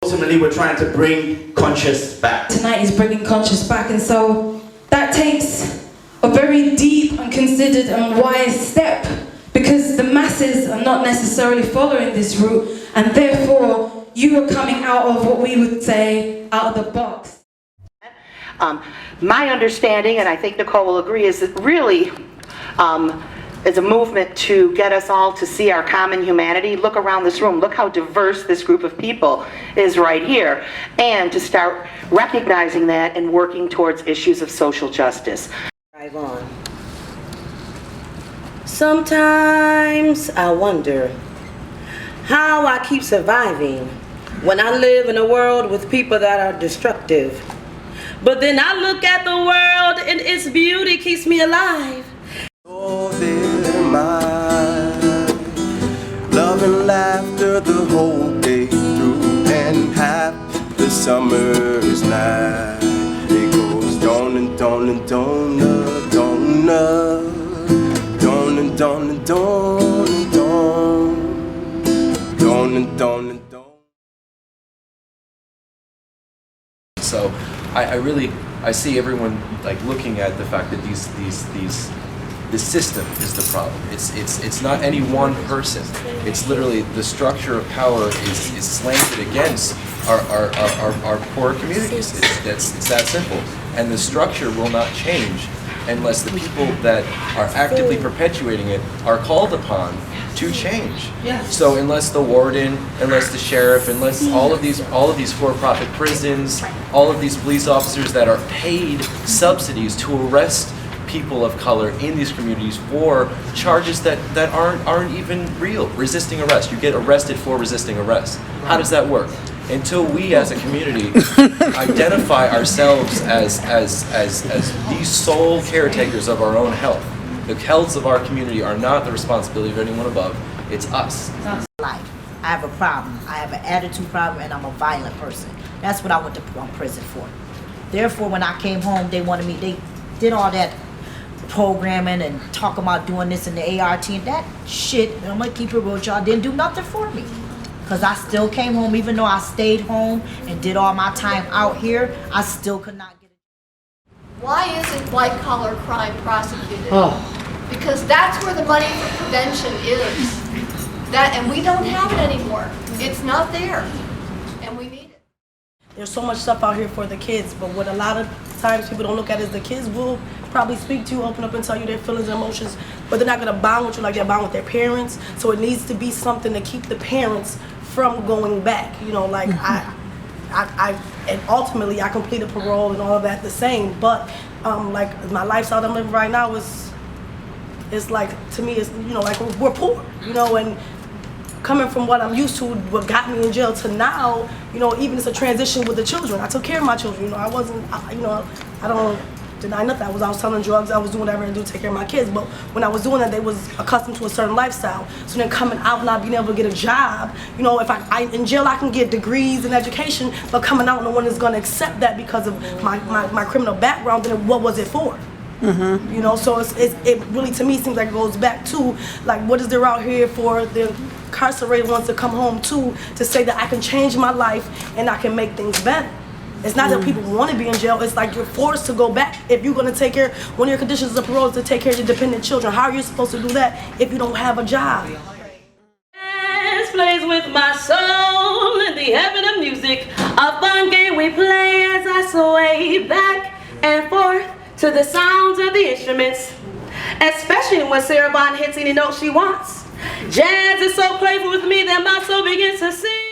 Ultimately, we're trying to bring conscious back. Tonight is bringing conscious back, and so that takes a very deep and considered and wise step, because the masses are not necessarily following this route, and therefore you are coming out of what we would say out of the box. My understanding, and I think Nicholle will agree, is that really is a movement to get us all to see our common humanity. Look around this room, look how diverse this group of people is right here, and to start recognizing that and working towards issues of social justice. Drive on. Sometimes I wonder how I keep surviving when I live in a world with people that are destructive. But then I look at the world and its beauty keeps me alive. Oh, they're mine. Love and laughter the whole day through, and half the summer's night. It goes don and don and donna, donna, don and don and don and don, don and don and don. So I see everyone like looking at the fact that the system is the problem. It's not any one person. It's literally the structure of power is slanted against our poor communities. It's that simple. And the structure will not change unless the people that are actively perpetuating it are called upon to change. Yes. So unless the warden, unless the sheriff, unless all of these for-profit prisons, all of these police officers that are paid subsidies to arrest people of color in these communities for charges that aren't even real. Resisting arrest. You get arrested for resisting arrest. How does that work? Until we as a community identify ourselves as the sole caretakers of our own health. The health of our community are not the responsibility of anyone above. It's us. Life. I have a problem. I have an attitude problem, and I'm a violent person. That's what I went to prison for. Therefore, when I came home, they wanted me. They did all that programming and talking about doing this in the ART and that shit. And I'm gonna keep it real, y'all. Didn't do nothing for me. Because I still came home, even though I stayed home and did all my time out here, I still could not get it. Why isn't white-collar crime prosecuted? Oh. Because that's where the money for prevention is. And we don't have it anymore. It's not there, and we need it. There's so much stuff out here for the kids, but what a lot of times people don't look at is the kids will probably speak to you, open up and tell you their feelings and emotions, but they're not gonna bond with you like they're bound with their parents. So it needs to be something to keep the parents from going back. You know, like and ultimately I completed parole and all of that the same, but like my lifestyle I'm living right now is like, to me, it's, you know, like we're poor, you know, and coming from what I'm used to, what got me in jail, to now, you know, even it's a transition with the children. I took care of my children, you know, I don't deny nothing. I was selling drugs, I was doing whatever I do to take care of my kids, but when I was doing that, they was accustomed to a certain lifestyle. So then coming out and not being able to get a job, you know, if I in jail I can get degrees in education, but coming out no one is gonna accept that because of my criminal background, then what was it for? Mm-hmm. You know, so it really, to me, seems like it goes back to, like, what is there out here for the incarcerated ones to come home to say that I can change my life and I can make things better. It's not that people want to be in jail, it's like you're forced to go back. If you're going to take care, one of your conditions of parole is to take care of your dependent children. How are you supposed to do that if you don't have a job? Dance plays with my soul in the heaven of music. A fun game we play as I sway back and forth to the sounds of the instruments, especially when Sarah Vaughan hits any note she wants. Jazz is so playful with me that my soul begins to sing.